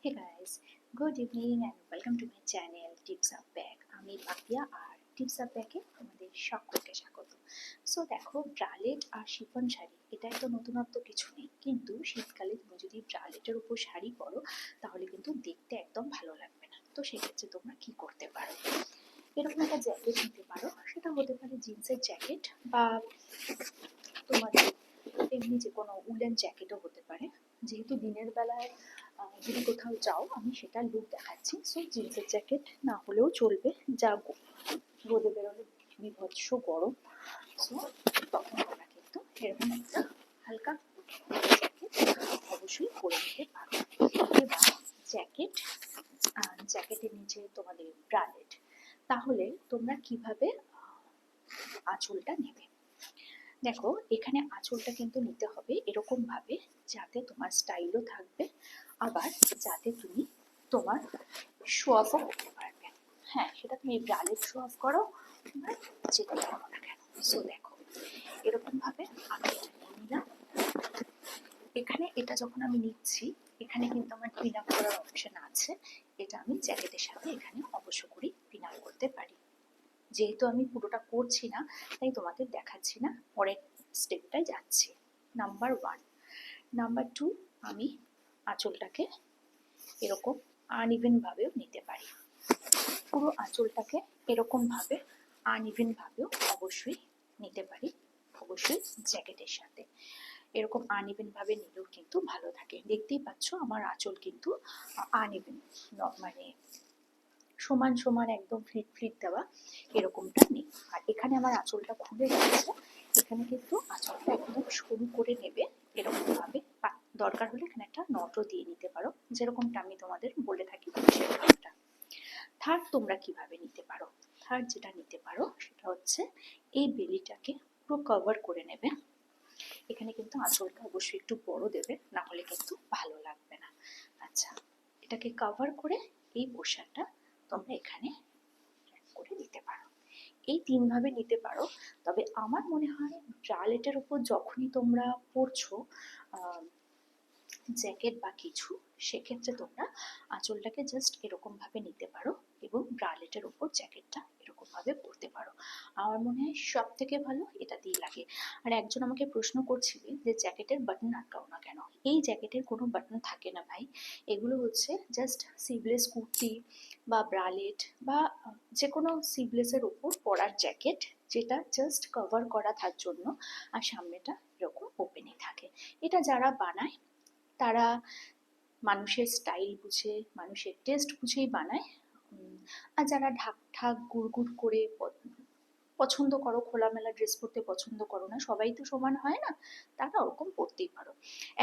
Hey guys, good evening and welcome to my channel Tips Up Bag. আমি পাপিয়া আর tips up ব্যাগে তোমাদের সকলকে স্বাগত। সো দেখো, ব্রালেট আর শিফন শাড়ি এটা তো নতুনত্ব কিছু নেই, কিন্তু শীতকালে তুমি যদি ব্রালেটের উপর শাড়ি পরো তাহলে কিন্তু দেখতে একদম ভালো লাগবে না। তো সেক্ষেত্রে তোমরা কি করতে পারো, এরকম একটা জ্যাকেট নিতে পারো। সেটা হতে পারে জিন্সের জ্যাকেট বা তোমাদের এমনি যে কোনো উলেন জ্যাকেটও হতে পারে। যেহেতু দিনের বেলায় যদি কোথাও যাও আমি সেটা লুক দেখাচ্ছি, সো জিন্সের জ্যাকেট না হলেও চলবে, যা রোদে বেরোলে বিভৎস গরম। সো তখন তোমরা কিন্তু এরকম একটা হালকা জ্যাকেট অবশ্যই পরে নিতে পারো। এবার জ্যাকেটের নিচে তোমাদের ব্রালেট, তাহলে তোমরা কিভাবে আঁচলটা নেবে। দেখো, এখানে আঁচলটা কিন্তু নিতে হবে এরকম ভাবে যাতে তোমার স্টাইলও থাকবে, আবার যাতে তুমি তোমার শো অফও করতে পারবে। হ্যাঁ, সেটা তুমি ব্রালেট শো অফ করো বা যেটা করো না কেন। সো দেখো, এরকম ভাবে আমি এটা নিয়ে নিলাম। এখানে এটা যখন আমি নিচ্ছি, এখানে কিন্তু আমার পিন আপ করার অপশন আছে। এটা আমি জ্যাকেটের সাথে এখানে অবশ্য করি পিন আপ করতে পারি। যেহেতু আমি পুরোটা করছি না তাই তোমাদের দেখাচ্ছি না, পরের স্টেপটায় যাচ্ছি। নাম্বার 1। নাম্বার 2, আমি আঁচলটাকে এরকম আনইভেন ভাবেও নিতে পারি। পুরো আঁচলটাকে এরকম ভাবে আনইভেন ভাবেও অবশ্যই নিতে পারি, অবশ্যই জ্যাকেটের সাথে। এরকম আনইভেন ভাবে নিলেও কিন্তু ভালো থাকে। দেখতেই পাচ্ছ আমার আঁচল কিন্তু আনইভেন, মানে সমান সমান একদম ফ্লিট ফ্লিট দেওয়া এরকমটা নেই। আর এখানে আমার আঁচলটা খুলে গেছে, এখানে কিন্তু আঁচলটা একদম সরু করে নেবে এরকম ভাবে। দরকার হলে এখানে একটা নটও দিয়ে নিতে পারো, যেরকমটা আমি তোমাদের বলে থাকি সেরকমটা। থার্ড তোমরা কিভাবে নিতে পারো, থার্ড যেটা নিতে পারো সেটা হচ্ছে এই বেলিটাকে পুরো কভার করে নেবে। এখানে কিন্তু আঁচলটা অবশ্যই একটু বড় দেবে, না হলে কিন্তু ভালো লাগবে না। আচ্ছা, এটাকে কভার করে এই পোশাকটা তোমরা এখানে করে নিতে পারো। এই 3 ভাবে নিতে পারো। তবে আমার মনে হয় ব্রালেটের উপর যখনই তোমরা পরছো জ্যাকেট বা কিছু, সেক্ষেত্রে তোমরা আঁচলটাকে জাস্ট এরকম ভাবে নিতে পারো এবং ব্রালেটের উপর জ্যাকেটটা এরকম ভাবে পরতে পারো। আমার মনে হয় সব থেকে ভালো এটা দিয়ে লাগে। আর একজন আমাকে প্রশ্ন করছিলেন যে জ্যাকেটের বাটন আটকাও না কেন। এই জ্যাকেটের কোনো বাটন থাকে না ভাই, এগুলো হচ্ছে জাস্ট সিভলেস কুর্তি বা ব্রালেট বা যে কোনো সিভলেসের উপর পরার জ্যাকেট, যেটা জাস্ট কভার করা তার জন্য, আর সামনেটা এরকম ওপেনই থাকে। এটা যারা বানায় তারা মানুষের স্টাইল বুঝে, মানুষের টেস্ট বুঝেই বানায়। আর যারা ঢাক ঢাক গুড় করে পছন্দ করো, খোলামেলা ড্রেস পরতে পছন্দ করো না, সবাই তো সমান হয় না, তারা ওরকম পরতেই পারো।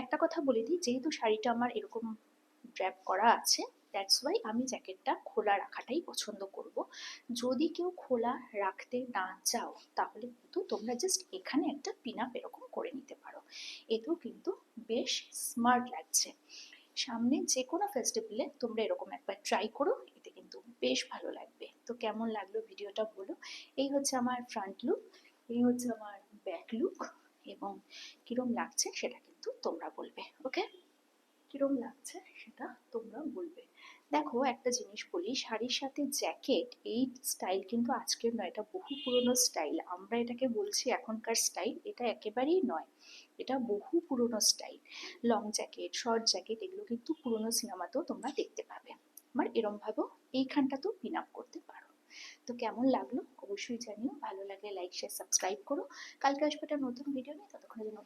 একটা কথা বলে দিই, যেহেতু শাড়িটা আমার এরকম ড্র্যাপ করা আছে, দ্যাটস ওয়াই আমি জ্যাকেটটা খোলা রাখাটাই পছন্দ করব। যদি কেউ খোলা রাখতে না চাও তাহলে কিন্তু তোমরা জাস্ট এখানে একটা পিন আপ এরকম করে নিতে পারো। এতেও কিন্তু বেশ স্মার্ট লাগছে। সামনে যে কোনো ফেস্টিভ্যালে তোমরা এরকম একবার ট্রাই করো, এতে কিন্তু বেশ ভালো লাগবে। তো কেমন লাগলো ভিডিওটা বলো। এই হচ্ছে আমার ফ্রন্ট লুক, এই হচ্ছে আমার ব্যাক লুক, এবং কিরম লাগছে সেটা কিন্তু তোমরা বলবে। ওকে, কিরম লাগছে সেটা তোমরা বলবে। দেখো, একটা জিনিস বলি, শাড়ির সাথে জ্যাকেট এই স্টাইল কিন্তু আজকের নয়, এটা বহু পুরনো স্টাইল। আমরা এটাকে বলছি এখনকার স্টাইল, এটা একেবারেই নয়, এটা বহু পুরনো style. Long jacket, short jacket এগুলো কিন্তু পুরনো সিনেমাতেও তোমরা দেখতে পাবে। আমার এরম ভাবেও এইখানটাতেও পিন আপ করতে পারো। তো কেমন লাগলো অবশ্যই জানিও, ভালো লাগলে লাইক শেয়ার সাবস্ক্রাইব করো। কালকে আসবে একটা নতুন ভিডিও নিয়ে, ততক্ষণের জন্য